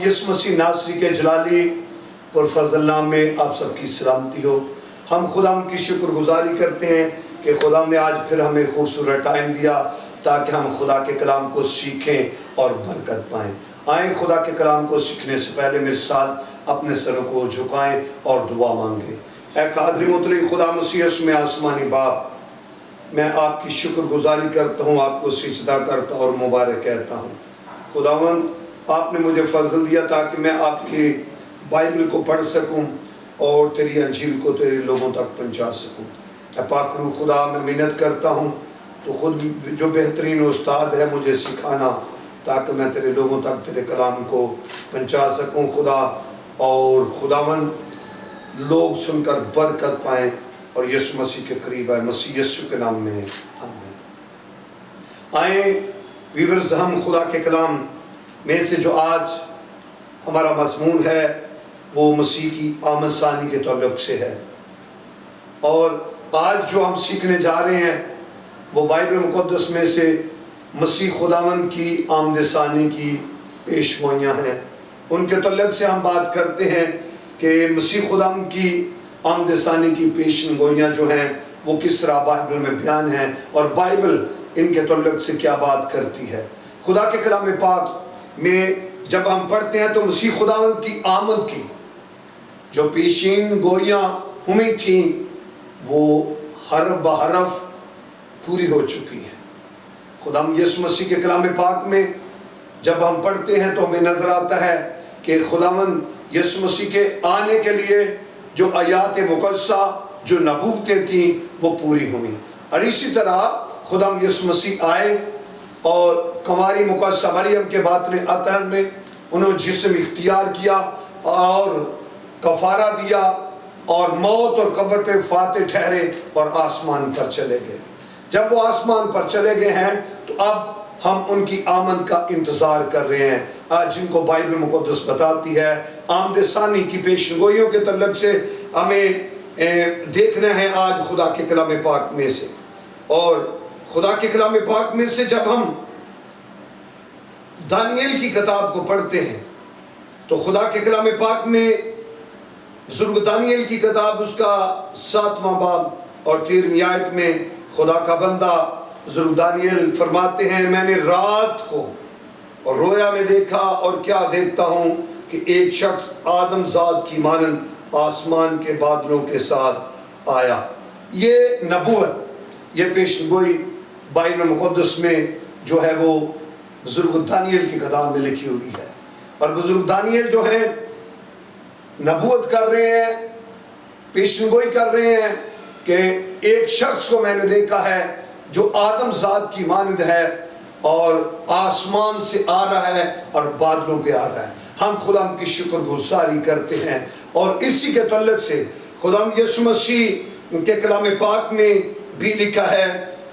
یسوع مسیح ناصری کے جلالی پرفضل نام میں آپ سب کی سلامتی ہو۔ ہم خدا کی شکر گزاری کرتے ہیں کہ خدا نے آج پھر ہمیں خوبصورت ٹائم دیا تاکہ ہم خدا کے کلام کو سیکھیں اور برکت پائیں۔ آئیں خدا کے کلام کو سیکھنے سے پہلے میرے ساتھ اپنے سروں کو جھکائیں اور دعا مانگیں۔ اے قادر مطلق خدا مسیح میں آسمانی باپ، میں آپ کی شکر گزاری کرتا ہوں، آپ کو سجدہ کرتا ہوں اور مبارک کہتا ہوں۔ خداوند آپ نے مجھے فضل دیا تاکہ میں آپ کی بائبل کو پڑھ سکوں اور تیری انجیل کو تیرے لوگوں تک پہنچا سکوں۔ اے پاک روح خدا، میں محنت کرتا ہوں تو خود جو بہترین استاد ہے مجھے سکھانا تاکہ میں تیرے لوگوں تک تیرے کلام کو پہنچا سکوں خدا، اور خداوند لوگ سن کر برکت پائیں اور یسوع مسیح کے قریب آئے، مسیح یسوع کے نام میں آمین۔ آئیں ویورز، ہم خدا کے کلام میں سے جو آج ہمارا مضمون ہے وہ مسیح کی آمد ثانی کے تعلق سے ہے، اور آج جو ہم سیکھنے جا رہے ہیں وہ بائبل مقدس میں سے مسیح خداوند کی آمد ثانی کی پیشگوئیاں ہیں۔ ان کے تعلق سے ہم بات کرتے ہیں کہ مسیح خداوند کی آمد ثانی کی پیشگوئیاں جو ہیں وہ کس طرح بائبل میں بیان ہیں اور بائبل ان کے تعلق سے کیا بات کرتی ہے۔ خدا کے کلام پاک میں جب ہم پڑھتے ہیں تو مسیح خداوند کی آمد کی جو پیشین گوئیاں ہوئی تھیں وہ حرف بحرف پوری ہو چکی ہیں۔ خدا یسوع مسیح کے کلام پاک میں جب ہم پڑھتے ہیں تو ہمیں نظر آتا ہے کہ خداوند یسوع مسیح کے آنے کے لیے جو آیات مقدسہ جو نبوتیں تھیں وہ پوری ہوئیں، اور اسی طرح خدا یسوع مسیح آئے اور کنواری مقدسہ مریم کے باطن اطہر میں انہوں جسم اختیار کیا اور کفارہ دیا اور موت اور قبر پہ فاتح ٹھہرے اور آسمان پر چلے گئے۔ جب وہ آسمان پر چلے گئے ہیں تو اب ہم ان کی آمد کا انتظار کر رہے ہیں، جن کو بائبل مقدس بتاتی ہے۔ آمد ثانی کی پیشگوئیوں کے تعلق سے ہمیں دیکھنا ہے آج خدا کے کلام پاک میں سے، اور خدا کے کلام پاک میں سے جب ہم دانیل کی کتاب کو پڑھتے ہیں تو خدا کے کلام پاک میں بزرگ دانیل کی کتاب اس کا 7واں باب اور 13ویں آیت میں خدا کا بندہ بزرگ دانیل فرماتے ہیں، میں نے رات کو اور رویا میں دیکھا اور کیا دیکھتا ہوں کہ ایک شخص آدم ذات کی مانند آسمان کے بادلوں کے ساتھ آیا۔ یہ نبوت، یہ پیشگوئی بائبل مقدس میں جو ہے وہ بزرگ دانیل کی کتاب میں لکھی ہوئی ہے، اور بزرگ دانیل جو ہیں نبوت کر رہے ہیں، پیشگوئی کر رہے ہیں کہ ایک شخص کو میں نے دیکھا ہے جو آدم ذات کی مانند ہے اور آسمان سے آ رہا ہے اور بادلوں پہ آ رہا ہے۔ ہم خدا کی شکر گزاری کرتے ہیں، اور اسی کے تعلق سے خدا یسوع مسیح کے کلام پاک میں بھی لکھا ہے،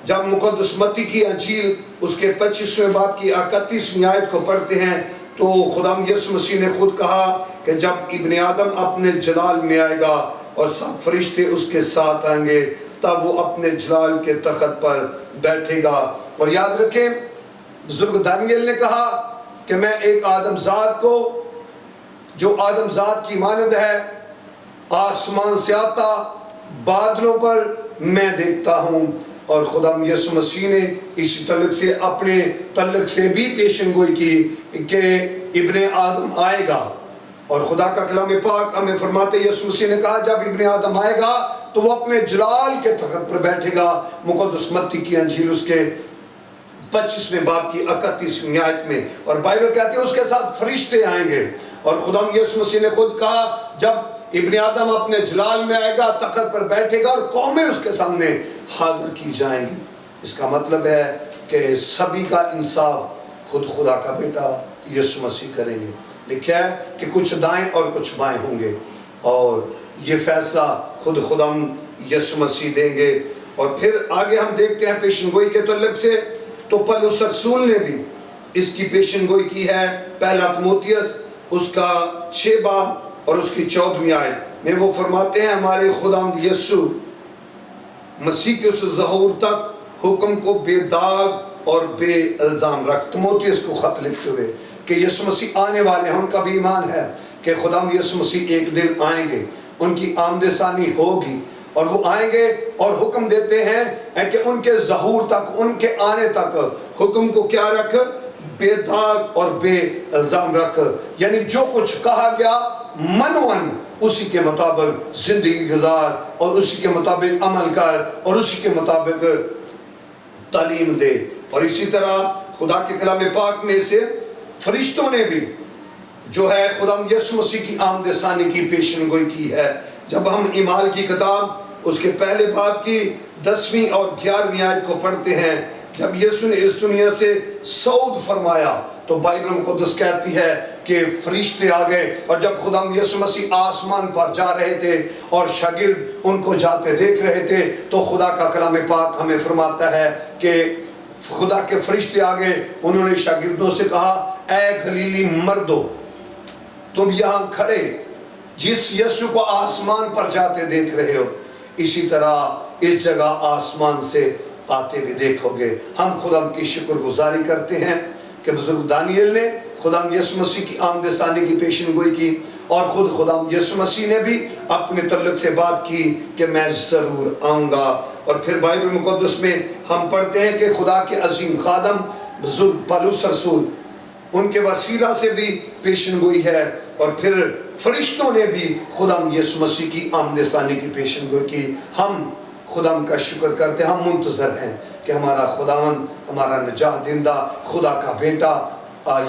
جب مقدس متی کی انجیل اس کے 25ویں باب کی 31ویں آیت کو پڑھتے ہیں تو خدا یسوع مسیح نے خود کہا کہ جب ابن آدم اپنے جلال میں آئے گا اور سب فرشتے اس کے ساتھ آئیں گے تب وہ اپنے جلال کے تخت پر بیٹھے گا۔ اور یاد رکھیں بزرگ دانیل نے کہا کہ میں ایک آدم ذات کو جو آدم ذات کی مانند ہے آسمان سے آتا بادلوں پر میں دیکھتا ہوں، اور خدا یسوع مسیح نے اسی تعلق سے اپنے تعلق سے بھی پیشن گوئی کی کہ ابن آدم آئے گا، اور خدا کا کلام پاک ہمیں فرماتے یسوع مسیح نے کہا جب ابن آدم آئے گا تو وہ اپنے جلال کے تخت پر بیٹھے گا۔ مقدس متی کی انجیل اس کے 25ویں باب کی 31ویں آیت میں، اور بائبل کہتی ہے اس کے ساتھ فرشتے آئیں گے، اور خدا یسوع مسیح نے خود کہا جب ابن آدم اپنے جلال میں آئے گا تخت پر بیٹھے گا اور قومیں اس کے سامنے حاضر کی جائیں گی۔ اس کا مطلب ہے کہ سبھی کا انصاف خود خدا کا بیٹا یسوع مسیح کریں گے۔ لکھا ہے کہ کچھ دائیں اور کچھ بائیں ہوں گے، اور یہ فیصلہ خود خدا یسوع مسیح دیں گے۔ اور پھر آگے ہم دیکھتے ہیں پیشن گوئی کے تعلق سے تو پولس رسول نے بھی اس کی پیشن گوئی کی ہے۔ پہلا تیموتھیوس اس کا 6 باب اور اس کی 14ویں آیت میں وہ فرماتے ہیں ہمارے خداوند یسوع مسیح کے اس ظہور تک حکم کو بے داغ اور بے الزام رکھ۔ تیموتھیوس کو خط لکھتے ہوئے کہ یسوع مسیح آنے والے ہیں، ان کا بھی ایمان ہے کہ خداوند یسوع مسیح ایک دن آئیں گے، ان کی آمد ثانی ہوگی، اور وہ آئیں گے اور حکم دیتے ہیں کہ ان کے ظہور تک، ان کے آنے تک حکم کو کیا رکھ؟ بے داغ اور بے الزام رکھ، یعنی جو کچھ کہا گیا منون اسی کے مطابق زندگی گزار، اور اسی کے مطابق عمل کر، اور اسی کے مطابق تعلیم دے۔ اور اسی طرح خدا کے کلام پاک میں سے فرشتوں نے بھی جو ہے خداوند یسوع مسیح کی آمد ثانی کی پیشن گوئی کی ہے۔ جب ہم اعمال کی کتاب اس کے پہلے باب کی 10ویں اور 11ویں آیت کو پڑھتے ہیں، جب یسوع نے اس دنیا سے صعود فرمایا تو بائبل مقدس کہتی ہے کہ فرشتے آ گئے، اور جب خداوند یسوع مسیح آسمان پر جا رہے تھے اور شاگرد ان کو جاتے دیکھ رہے تھے، تو خدا کا کلام پاک ہمیں فرماتا ہے کہ خدا کے فرشتے آ گئے، انہوں نے شاگردوں سے کہا، اے گلیلی مردو، تم یہاں کھڑے جس یسوع کو آسمان پر جاتے دیکھ رہے ہو، اسی طرح اس جگہ آسمان سے آتے بھی دیکھو گے۔ ہم خدا کی شکر گزاری کرتے ہیں کہ بزرگ دانیل نے خدا یسوع مسیح کی آمد ثانی کی پیشن گوئی کی، اور خود خدا یسوع مسیح نے بھی اپنے تعلق سے بات کی کہ میں ضرور آؤں گا۔ اور پھر بائبل مقدس میں ہم پڑھتے ہیں کہ خدا کے عظیم خادم بزرگ پالوس رسول، ان کے وسیلہ سے بھی پیشن گوئی ہے، اور پھر فرشتوں نے بھی خدا یسوع مسیح کی آمد ثانی کی پیشن گوئی کی۔ ہم خدا کا شکر کرتے ہیں، ہم منتظر ہیں کہ ہمارا خداوند، ہمارا نجات دہندہ، خدا کا بیٹا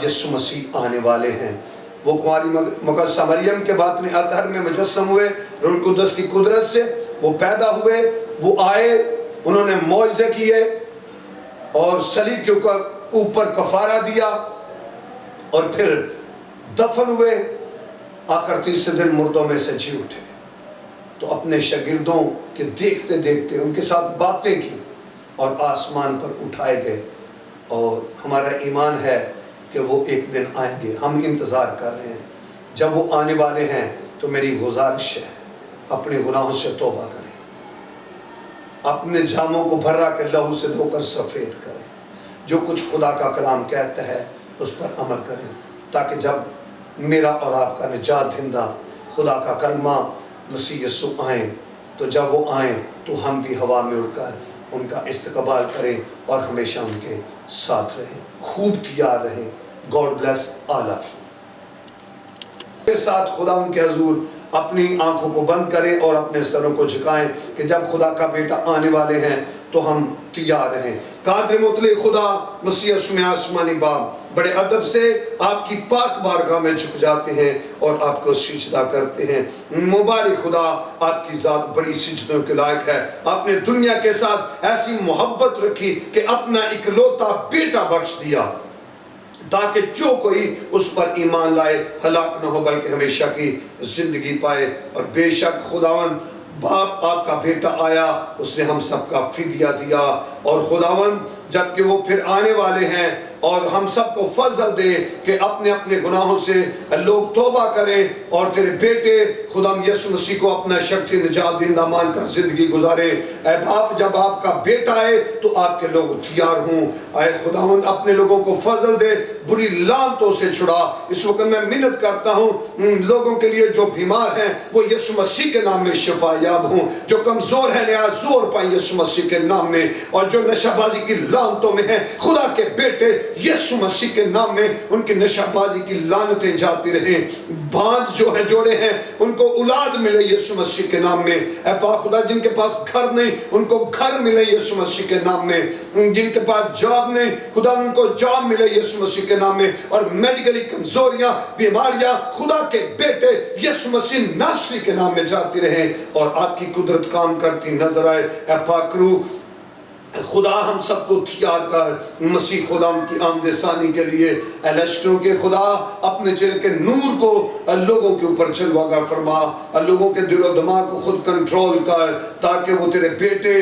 یسوع مسیح آنے والے ہیں۔ وہ کنواری مقدسہ مریم کے باطن اطہر میں مجسم ہوئے، روح القدس کی قدرت سے وہ پیدا ہوئے، وہ آئے، انہوں نے معجزے کیے اور صلیب کے اوپر کفارہ دیا، اور پھر دفن ہوئے، آخر تیسرے دن مردوں میں سے جی اٹھے۔ تو اپنے شاگردوں کے دیکھتے دیکھتے ان کے ساتھ باتیں کی اور آسمان پر اٹھائے گئے، اور ہمارا ایمان ہے کہ وہ ایک دن آئیں گے۔ ہم انتظار کر رہے ہیں، جب وہ آنے والے ہیں تو میری گزارش ہے اپنے گناہوں سے توبہ کریں، اپنے جاموں کو بھرا کے لہو سے دھو کر سفید کریں، جو کچھ خدا کا کلام کہتا ہے اس پر عمل کریں، تاکہ جب میرا اور آپ کا نجات دہندہ خدا کا کلمہ مسیح یسوع آئیں، تو جب وہ آئیں تو ہم بھی ہوا میں اڑ کر ان کا استقبال کریں اور ہمیشہ ان کے ساتھ رہیں، خوب تیار رہیں۔ God bless all of you. کے ساتھ خدا ان کے حضور اپنی آنکھوں کو بند کریں اور اپنے سروں کو جھکائیں کہ جب خدا کا بیٹا آنے والے ہیں تو ہم تیار رہیں۔ قادر مطلق خدا مسیح یسوع میں آسمانی باپ بڑے ادب سے آپ کی پاک بارگاہ میں جھک جاتے ہیں اور آپ کو سجدہ کرتے ہیں۔ مبارک خدا، آپ کی ذات بڑی سجدوں کے لائق ہے۔ آپ نے دنیا کے ساتھ ایسی محبت رکھی کہ اپنا اکلوتا بیٹا بخش دیا، تاکہ جو کوئی اس پر ایمان لائے ہلاک نہ ہو بلکہ ہمیشہ کی زندگی پائے۔ اور بے شک خداوند باپ آپ کا بیٹا آیا، اس نے ہم سب کا فدیہ دیا، اور خداوند جبکہ وہ پھر آنے والے ہیں اور ہم سب کو فضل دے کہ اپنے اپنے گناہوں سے لوگ توبہ کریں اور تیرے بیٹے خدا یسوع مسیح کو اپنا شخصی نجات دہندہ مان کر زندگی گزاریں۔ اے باپ، جب آپ کا بیٹا آئے تو آپ کے لوگ تیار ہوں۔ اے خداوند اپنے لوگوں کو فضل دے، بری لعنتوں سے چھڑا۔ اس وقت میں منت کرتا ہوں ان لوگوں کے لیے جو بیمار ہیں وہ یسوع مسیح کے نام میں شفا یاب ہوں، جو کمزور ہیں نیا زور پائیں یسوع مسیح کے نام میں، اور جو نشہ بازی کی لعنتوں میں ہیں خدا کے بیٹے یسوع مسیح کے نام میں ان کی نشہ بازی کی لعنتیں جاتی رہیں۔ باندھ جو ہیں جوڑے ہیں ان کو اولاد ملے یسوع مسیح کے نام میں۔ اے پاک خدا جن کے پاس گھر نہیں ان کو گھر ملے یسوع مسیح کے نام میں، جن کے پاس جاب نہیں خدا ان کو جاب ملے یسوع مسیح کے نام میں، اور میڈیکلی کمزوریاں بیماریاں خدا کے بیٹے یسوع مسیح ناصری کے نام میں جاتی رہیں اور آپ کی قدرت کام کرتی نظر آئے۔ اے پاک روح خدا ہم سب کو تیار کر مسیح خدا کی آمد ثانی کے لیے۔ اے لشکروں کے خدا اپنے چہرے کے نور کو لوگوں کے اوپر جلوہ گر فرما، لوگوں کے دل و دماغ کو خود کنٹرول کر تاکہ وہ تیرے بیٹے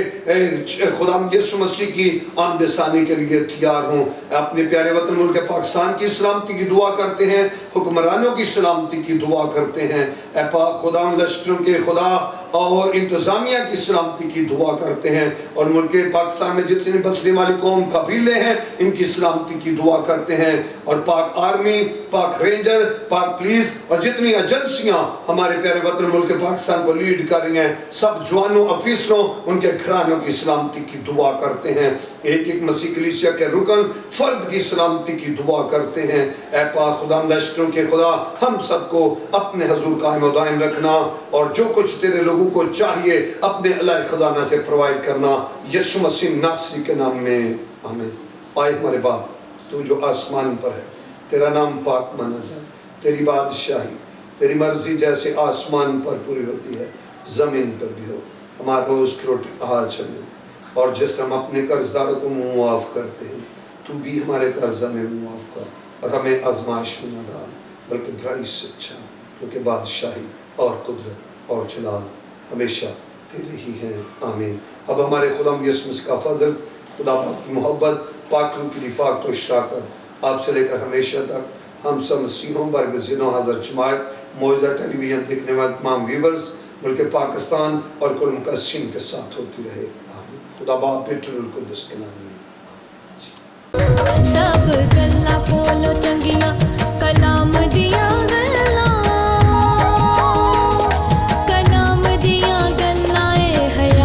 خدا یسوع مسیح کی آمد ثانی کے لیے تیار ہوں۔ اپنے پیارے وطن ملک پاکستان کی سلامتی کی دعا کرتے ہیں، حکمرانوں کی سلامتی کی دعا کرتے ہیں۔ اے پاک خدا لشکروں کے خدا اور انتظامیہ کی سلامتی کی دعا کرتے ہیں، اور ملک پاکستان میں جتنے بسنے والی قوم قبیلے ہیں ان کی سلامتی کی دعا کرتے ہیں، اور پاک آرمی، پاک رینجر، پاک پولیس اور جتنی ایجنسیاں ہمارے پیارے وطن ملک پاکستان کو لیڈ کر رہی ہیں، سب جوانوں، افیسروں، ان کے گھرانوں کی سلامتی کی دعا کرتے ہیں، ایک ایک مسیح کلیسیا کے رکن فرد کی سلامتی کی دعا کرتے ہیں۔ اے پاک خدا لشکروں کے خدا، ہم سب کو اپنے حضور قائم و دائم رکھنا، اور جو کچھ تیرے لوگوں کو چاہیے اپنے الہی خزانہ سے پرووائڈ کرنا، یسوع مسیح ناصری کے نام میں آمین۔ آئے ہمارے باپ تو جو آسمان پر ہے، تیرا نام پاک مانا جائے، تیری بادشاہی، تیری مرضی جیسے آسمان پر پوری ہوتی ہے زمین پر بھی ہو۔ ہمارا روز کی روٹی آج ہمیں دے، اور جس طرح ہم اپنے قرضداروں کو معاف کرتے ہیں، تو بھی ہمارے قرضہ میں معاف کر، اور ہمیں آزمائش میں نہ ڈال بلکہ برائی سے بچا، کیونکہ بادشاہی اور قدرت اور جلال ہمیشہ تیرے ہی ہیں، آمین۔ اب ہمارے خداوند یسوع مسیح کا فضل، خدا باپ کی محبت، پاک روح کی رفاقت و اشراقت آپ سے لے کر ہمیشہ تک ہم سب مسیحوں برگزیدوں حاضر جماعت معجزہ ٹیلی ویژن دیکھنے والے تمام ویورز ملک پاکستان اور کل مقدسین کے ساتھ ہوتی رہے، آمین۔ خدا باپ بیٹے روح القدس کے نام میں۔ سب گلا کھولو